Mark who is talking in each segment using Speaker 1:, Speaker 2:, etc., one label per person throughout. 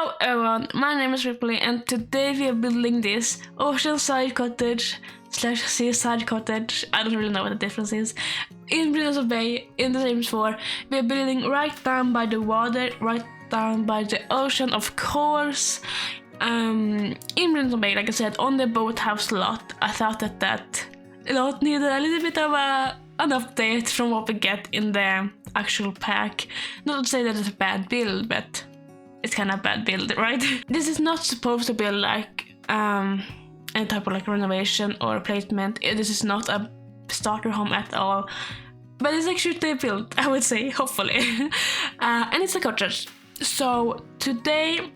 Speaker 1: Hello everyone, my name is Ripley and today we are building this Oceanside Cottage / Seaside Cottage, I don't really know what the difference is, in Brindelton Bay in the Sims 4. We are building right down by the water, right down by the ocean of course, in Brindelton Bay, like I said, on the boathouse lot. I thought that lot needed a little bit of an update from what we get in the actual pack. Not to say that it's a bad build, but it's kind of bad build, right? This is not supposed to be like any type of like renovation or replacement. This is not a starter home at all, but it's actually built, I would say, hopefully. And it's a cottage. So today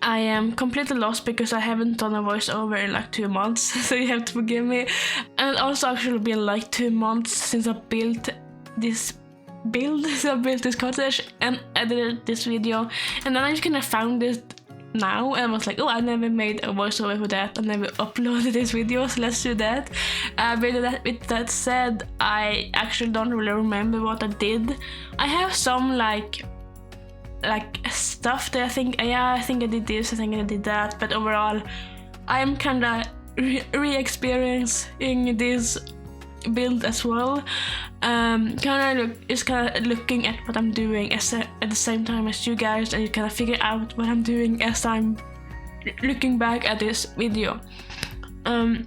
Speaker 1: I am completely lost because I haven't done a voiceover in like 2 months, so you have to forgive me. And it also actually been like 2 months since I built this cottage and edited this video, and then I just kind of found it now and I was like, oh, I never made a voiceover for that, I never uploaded this video, so let's do that. With that said, I actually don't really remember what I did. I have some like stuff that I think I did this, I think I did that, but overall I am kind of re-experiencing this build as well. Kind of looking at what I'm doing at the same time as you guys, and you kind of figure out what I'm doing as I'm looking back at this video. And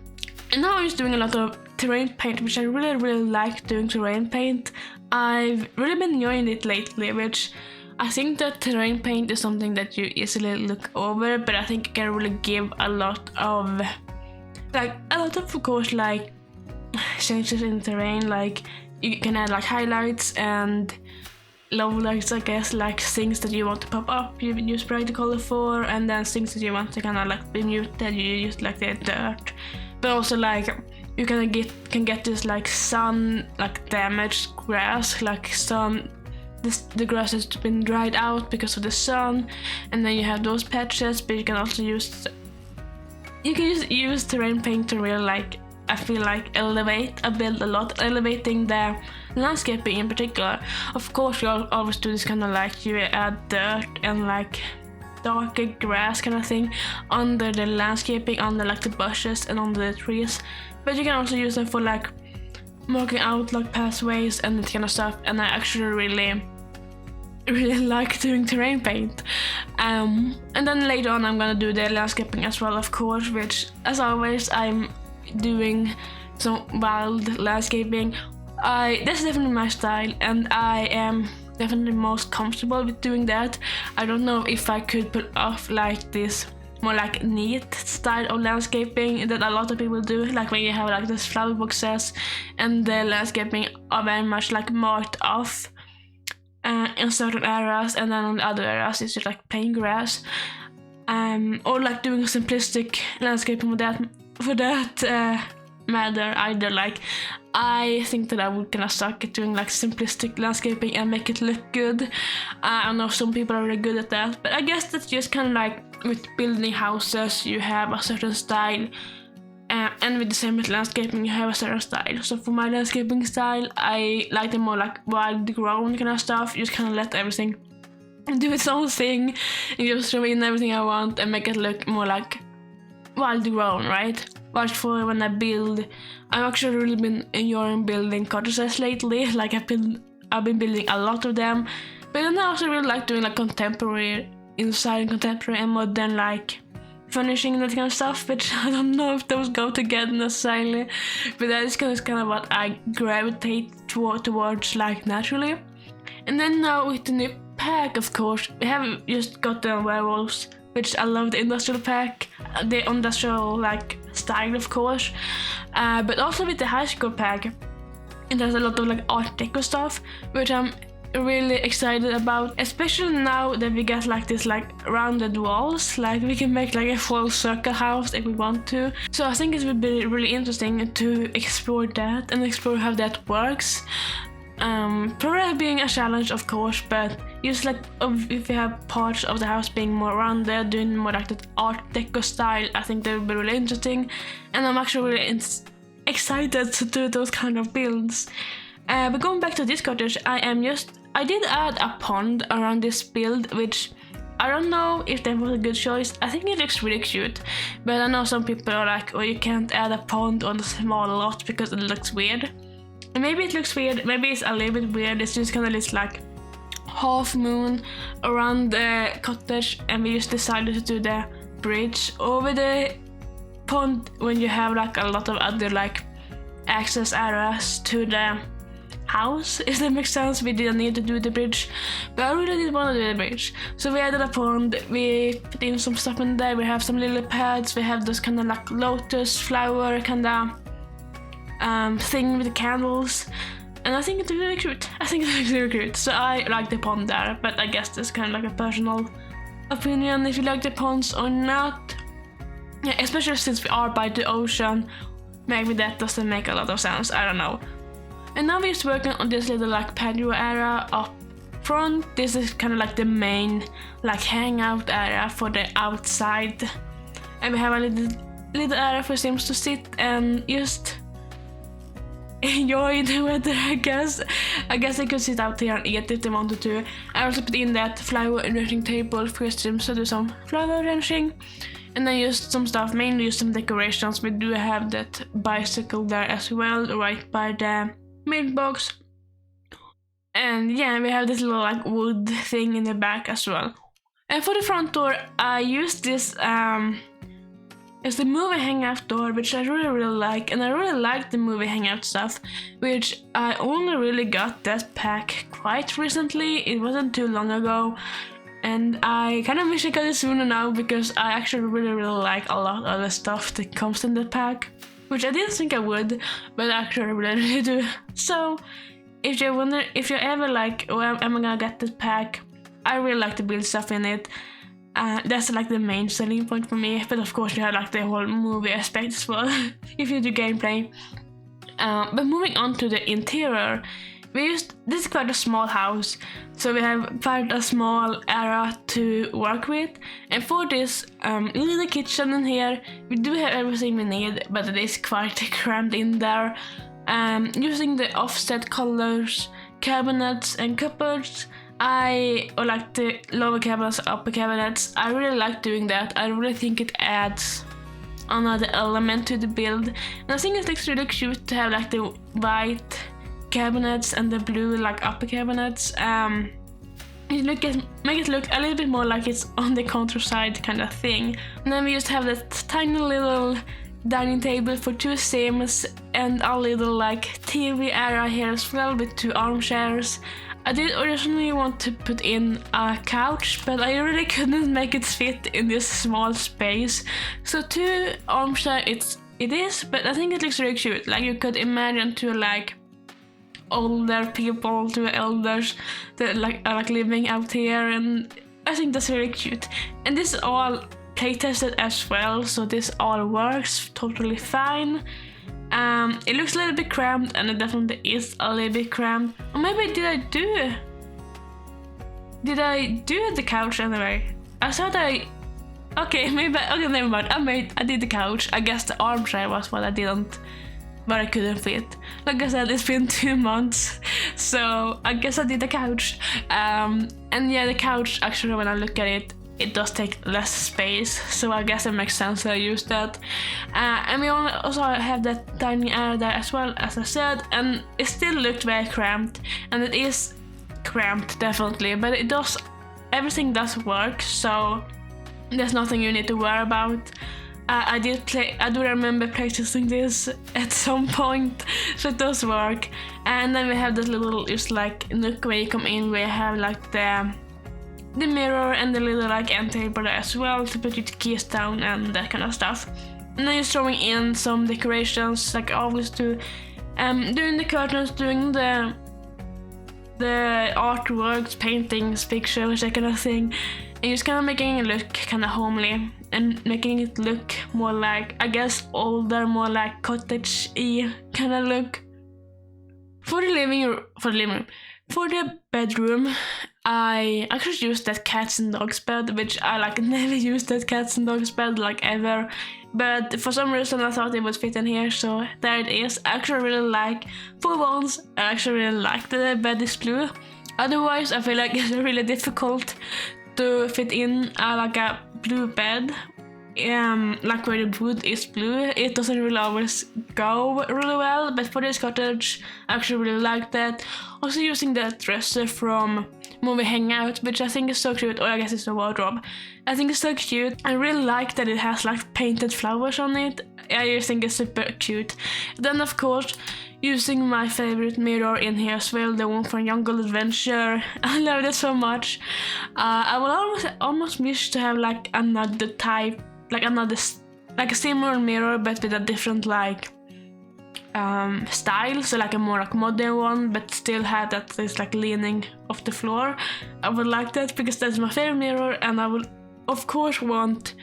Speaker 1: now I'm just doing a lot of terrain paint, which I really like doing terrain paint. I've really been enjoying it lately, which I think that terrain paint is something that you easily look over, but I think it can really give a lot of course, like changes in terrain. Like you can add like highlights and lowlights, I guess, like things that you want to pop up, you spray the color for, and then things that you want to kind of like be muted, you use like the dirt. But also like you can get this like sun, like damaged grass, like sun. The grass has been dried out because of the sun, and then you have those patches. But you can also use terrain paint to really, like, I feel like, elevate a build a lot, elevating the landscaping in particular. Of course, you always do this kind of like you add dirt and like darker grass kind of thing under the landscaping, under like the bushes and under the trees. But you can also use them for like marking out like pathways and that kind of stuff. And I actually really like doing terrain paint. And then later on I'm gonna do the landscaping as well, of course, which as always I'm doing some wild landscaping. That's definitely my style, and I am definitely most comfortable with doing that. I don't know if I could pull off like this more like neat style of landscaping that a lot of people do, like when you have like this flower boxes and the landscaping are very much like marked off in certain areas, and then on the other areas it's just like plain grass, or like doing simplistic landscaping for that matter either. Like I think that I would kind of suck at doing like simplistic landscaping and make it look good. I know some people are really good at that, but I guess that's just kind of like with building houses, you have a certain style, and with the same with landscaping, you have a certain style. So for my landscaping style, I like the more like wild grown kind of stuff. You just kind of let everything do its own thing and just throw in everything I want and make it look more like wild grown, right? But for when I build, I've actually really been enjoying building cottages lately. Like I've been building a lot of them, but then I also really like doing like contemporary inside and contemporary and modern like furnishing and that kind of stuff, which I don't know if those go together necessarily, but that is kind of what I gravitate towards like naturally. And then now with the new pack, of course, we have just got the werewolves, which I love the industrial pack, the industrial like style, of course, but also with the high school pack, and there's a lot of like art deco stuff, which I'm really excited about, especially now that we get like this like rounded walls. Like we can make like a full circle house if we want to. So I think it would be really interesting to explore that and explore how that works. Probably being a challenge, of course, but just like if you have parts of the house being more rounded, doing more like that art deco style, I think that would be really interesting, and I'm actually really excited to do those kind of builds. But going back to this cottage, I did add a pond around this build, which I don't know if that was a good choice. I think it looks really cute, but I know some people are like, oh, you can't add a pond on a small lot because it looks weird. And maybe it looks weird, maybe it's a little bit weird. It's just kind of this like half moon around the cottage, and we just decided to do the bridge over the pond when you have like a lot of other like access areas to the house, if that makes sense. We didn't need to do the bridge, but I really did want to do the bridge. So we added a pond, we put in some stuff in there, we have some lily pads, we have this kind of like lotus flower kind of thing with the candles, and I think it's really cute. So I like the pond there, but I guess that's kind of like a personal opinion if you like the ponds or not. Yeah, especially since we are by the ocean, maybe that doesn't make a lot of sense, I don't know. And now we're just working on this little like patio area up front. This is kind of like the main like hangout area for the outside, and we have a little area for Sims to sit and just enjoy the weather, I guess. They could sit out here and eat if they wanted to. I also put in that flower arranging table for Sims to do some flower arranging, and then just some stuff, mainly just some decorations. We do have that bicycle there as well, right by the mailbox, and yeah, we have this little like wood thing in the back as well. And for the front door, I used this it's the movie hangout door, which I really like, and I really like the movie hangout stuff, which I only really got that pack quite recently. It wasn't too long ago, and I kind of wish I got it sooner now, because I actually really like a lot of the stuff that comes in the pack, which I didn't think I would, but I actually really do. So if you wonder, if you're ever like, oh, am I gonna get this pack, I really like to build stuff in it. That's like the main selling point for me, but of course you have like the whole movie aspect as well if you do gameplay. But moving on to the interior, this is quite a small house, so we have quite a small area to work with. And for this little kitchen in here, we do have everything we need, but it is quite crammed in there. Using the offset colors, cabinets and cupboards, or like the lower cabinets, upper cabinets, I really like doing that. I really think it adds another element to the build, and I think it looks really cute to have like the white cabinets and the blue like upper cabinets. Make it look a little bit more like it's on the countryside kind of thing. And then we just have that tiny little dining table for 2 Sims, and a little like TV area here as well with 2 armchairs. I did originally want to put in a couch, but I really couldn't make it fit in this small space. So 2 armchairs it is, but I think it looks really cute. Like you could imagine 2 like older people, 2 elders that are like living out here, and I think that's really cute. And this is all playtested as well, so this all works totally fine. It looks a little bit cramped, and it definitely is a little bit cramped. Or maybe did I do the couch anyway? I thought okay, never mind. I did the couch. I guess the armchair was what I couldn't fit. Like I said, it's been 2 months, so I guess I did the couch. And yeah, the couch, actually, when I look at it, it does take less space, so I guess it makes sense that I use that. And we also have that dining area there as well, as I said, and it still looked very cramped, and it is cramped definitely, but everything does work, so there's nothing you need to worry about. I do remember practicing this at some point, so it does work. And then we have this little just like nook where you come in, where you have like the mirror and the little like end table there as well to put your keys down and that kind of stuff. And then just throwing in some decorations, like I always do, doing the curtains, doing the artworks, paintings, pictures, that kind of thing, and just kind of making it look kind of homely and making it look more like, I guess, older, more like cottage-y kind of look. For the bedroom, I actually used that cats and dogs bed, which I like never used that cats and dogs bed like ever, but for some reason I thought it would fit in here, so there it is. I actually really like, for once, I actually really like the bed is blue. Otherwise I feel like it's really difficult to fit in like a blue bed, like where the wood is blue. It doesn't really always go really well, but for this cottage I actually really like that. Also using the dresser from movie Hangout, which I think is so cute. Oh, I guess it's a wardrobe. I think it's so cute. I really like that it has like painted flowers on it. I just think it's super cute. Then of course using my favorite mirror in here as well, the one from Jungle Adventure. I love it so much. I would almost wish to have like another type, like a similar mirror but with a different like style, so like a more like modern one, but still have that is like leaning off the floor. I would like that because that's my favorite mirror, and I would of course want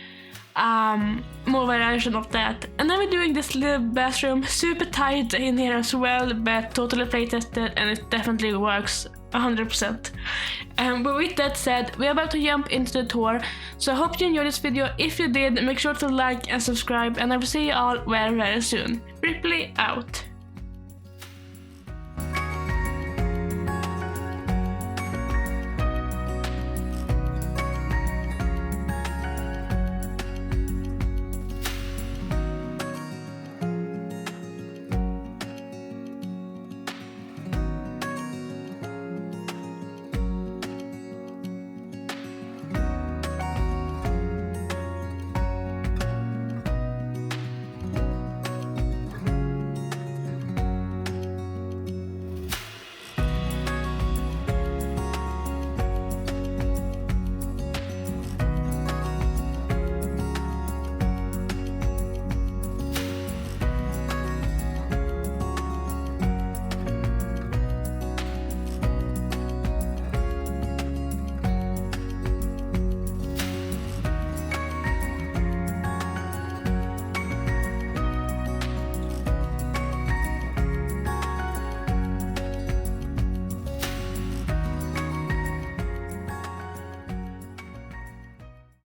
Speaker 1: more variation of that. And then we're doing this little bathroom, super tight in here as well, but totally play tested, and it definitely works 100%. But with that said, we're about to jump into the tour, so I hope you enjoyed this video. If you did, make sure to like and subscribe, and I will see you all very soon. Ripley out.